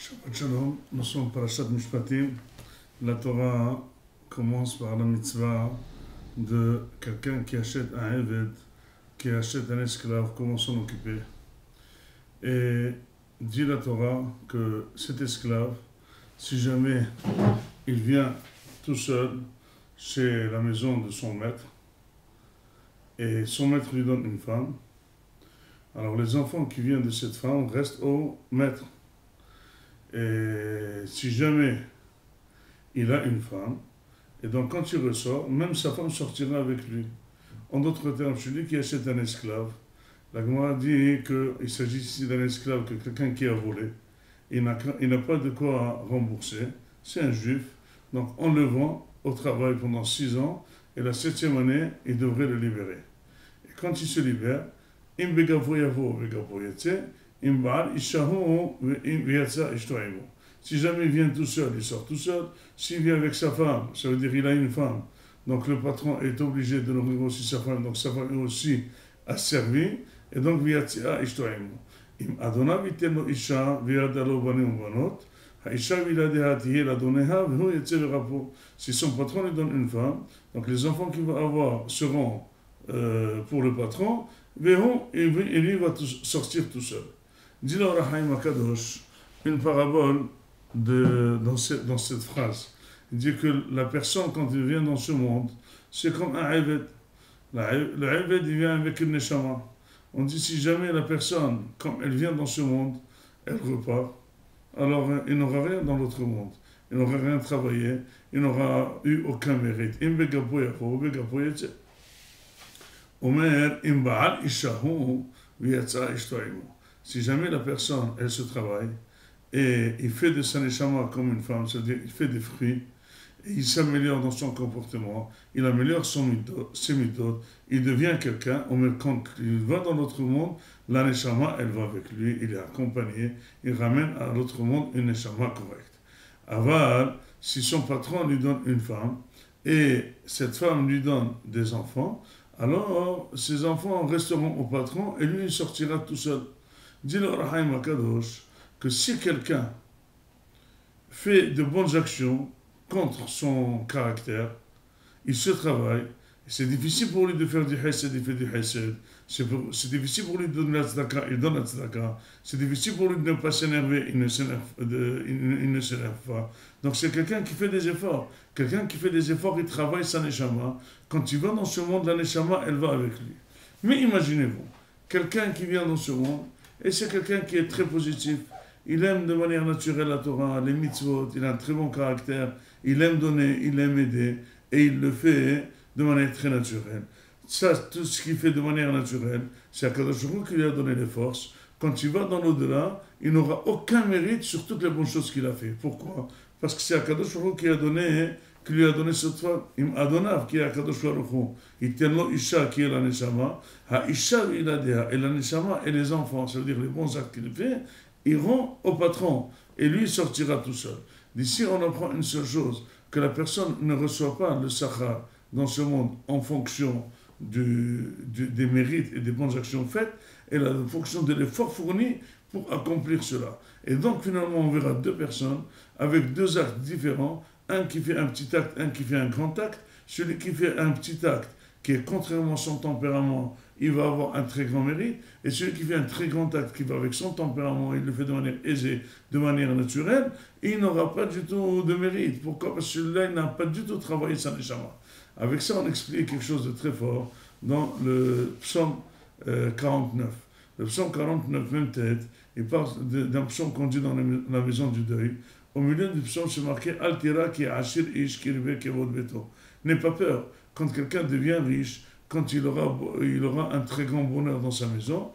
Shabbat Shalom, nous sommes Parashat Mishpatim. La Torah commence par la mitzvah de quelqu'un qui achète un Eved, qui achète un esclave, comment s'en occuper. Et dit la Torah que cet esclave, si jamais il vient tout seul chez la maison de son maître, et son maître lui donne une femme, alors les enfants qui viennent de cette femme restent au maître. Et si jamais il a une femme, et donc quand il ressort, même sa femme sortira avec lui. En d'autres termes, celui qui achète un esclave, la Gemara dit qu'il s'agit ici d'un esclave, que quelqu'un qui a volé, il n'a pas de quoi rembourser, c'est un juif, donc on le vend au travail pendant 6 ans, et la 7e année, il devrait le libérer. Et quand il se libère, si jamais il vient tout seul, il sort tout seul. S'il vient avec sa femme, ça veut dire qu'il a une femme. Donc le patron est obligé de nourrir aussi sa femme. Donc sa femme est aussi asservie. Et donc, si son patron lui donne une femme, donc les enfants qu'il va avoir seront pour le patron, et lui va sortir tout seul. Dit le Rahim Akadosh une parabole dans cette phrase. Il dit que la personne, quand il vient dans ce monde, c'est comme un Eved. Le Eved, il vient avec une Neshama. On dit si jamais la personne, comme elle vient dans ce monde, elle repart, alors il n'aura rien dans l'autre monde. Il n'aura rien travaillé, il n'aura eu aucun mérite. Si jamais la personne, elle se travaille, et il fait de sa neshama comme une femme, c'est-à-dire il fait des fruits, et il s'améliore dans son comportement, il améliore ses méthodes, il devient quelqu'un, quand il va dans l'autre monde, la neshama, elle va avec lui, il est accompagné, il ramène à l'autre monde une neshama correcte. Aval, si son patron lui donne une femme, et cette femme lui donne des enfants, alors ses enfants resteront au patron, et lui, il sortira tout seul. Dit le Rahim Akadosh que si quelqu'un fait de bonnes actions contre son caractère, il se travaille, c'est difficile pour lui de faire du hesed, il fait du hesed, c'est difficile pour lui de donner la tzedaka, il donne la tzedaka, c'est difficile pour lui de ne pas s'énerver, il ne s'énerve pas. Donc c'est quelqu'un qui fait des efforts. Quelqu'un qui fait des efforts, il travaille sa neshama. Quand il va dans ce monde, la neshama, elle va avec lui. Mais imaginez-vous, quelqu'un qui vient dans ce monde, et c'est quelqu'un qui est très positif. Il aime de manière naturelle la Torah, les mitzvot, il a un très bon caractère, il aime donner, il aime aider, et il le fait de manière très naturelle. Ça, tout ce qu'il fait de manière naturelle, c'est Akadosh Baruch Hu qui lui a donné les forces. Quand il va dans l'au-delà, il n'aura aucun mérite sur toutes les bonnes choses qu'il a fait. Pourquoi? Parce que c'est Akadosh Baruch Hu qui lui a donné cette femme. Im Adonav, qui est Akadosh Baruch Hu. Il tient l'eau Isha, qui est la Neshama. Ha Isha, il a dit, et la Neshama, et les enfants, ça veut dire les bons actes qu'il fait, iront au patron, et lui sortira tout seul. D'ici, on apprend une seule chose, que la personne ne reçoit pas le sachar dans ce monde en fonction des mérites et des bonnes actions faites, elle a en fonction de l'effort fourni pour accomplir cela. Et donc, finalement, on verra deux personnes avec deux actes différents, un qui fait un petit acte, un qui fait un grand acte. Celui qui fait un petit acte, qui est contrairement à son tempérament, il va avoir un très grand mérite, et celui qui fait un très grand acte, qui va avec son tempérament, il le fait de manière aisée, de manière naturelle, il n'aura pas du tout de mérite. Pourquoi? Parce que celui-là, il n'a pas du tout travaillé sa neshama. Avec ça, on explique quelque chose de très fort dans le psaume 49. Le psaume 49, même tête, il parle d'un psaume qu'on dit dans la maison du deuil. Au milieu du psaume, c'est marqué « Altira ki ashir ish kirbe kevod beto ». N'aie pas peur, quand quelqu'un devient riche, quand il aura un très grand bonheur dans sa maison,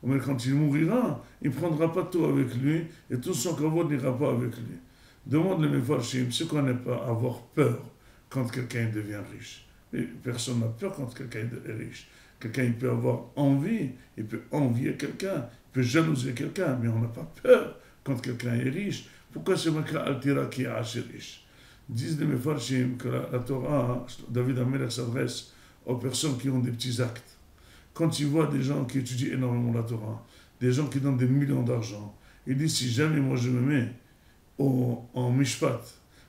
mais quand il mourira, il ne prendra pas tout avec lui, et tout son kavod n'ira pas avec lui. Demande les Mefarshim, ce qu'on n'est pas avoir peur quand quelqu'un devient riche. Et personne n'a peur quand quelqu'un est riche. Quelqu'un, il peut avoir envie, il peut envier quelqu'un, il peut jalouser quelqu'un, mais on n'a pas peur quand quelqu'un est riche. Pourquoi c'est marqué Altira qui est assez riche? Disent les Mefarshim que la Torah, David Amelech s'adresse aux personnes qui ont des petits actes. Quand il voit des gens qui étudient énormément la Torah, des gens qui donnent des millions d'argent. Il dit, si jamais moi je me mets en mishpat,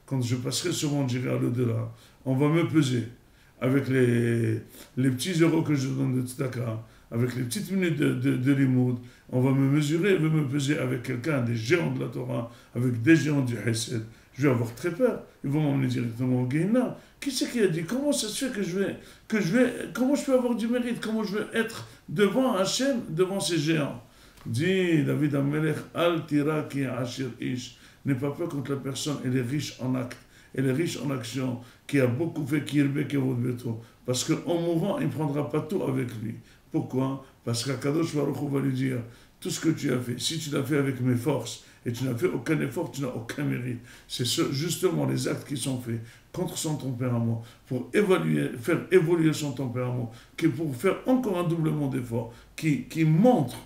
quand je passerai sur mon j'irai à l'au-delà, on va me peser avec les petits euros que je donne de tzedaka, avec les petites minutes de limoud, on va me mesurer, on va me peser avec quelqu'un, des géants de la Torah, avec des géants du Hesed. Je vais avoir très peur. Ils vont m'emmener directement au Guéna. Qui c'est qui a dit comment ça se fait comment je peux avoir du mérite, comment je vais être devant Hachem, devant ces géants. Dit David Amelech, Al tira ki ashir ish. N'aie pas peur quand la personne elle est riche en actes, elle est riche en action, qui a beaucoup fait kirbe kevod beto. Parce qu'en mourant, il ne prendra pas tout avec lui. Pourquoi? Parce qu'Akadosh Baruch Hu va lui dire, tout ce que tu as fait, si tu l'as fait avec mes forces, et tu n'as fait aucun effort, tu n'as aucun mérite. C'est justement les actes qui sont faits contre son tempérament, pour faire évoluer son tempérament, pour faire encore un doublement d'effort, qui montre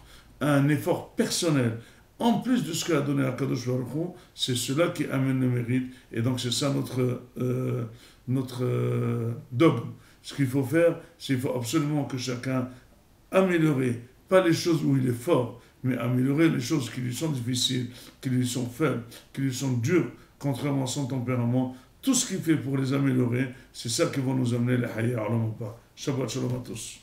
un effort personnel, en plus de ce qu'a donné Akadosh Baruch Hu, c'est cela qui amène le mérite, et donc c'est ça notre dogme. Ce qu'il faut faire, c'est qu'il faut absolument que chacun améliore, pas les choses où il est fort, mais améliorer les choses qui lui sont difficiles, qui lui sont faibles, qui lui sont dures, contrairement à son tempérament. Tout ce qu'il fait pour les améliorer, c'est ça qui va nous amener les hayya alam. Shabbat shalom à tous.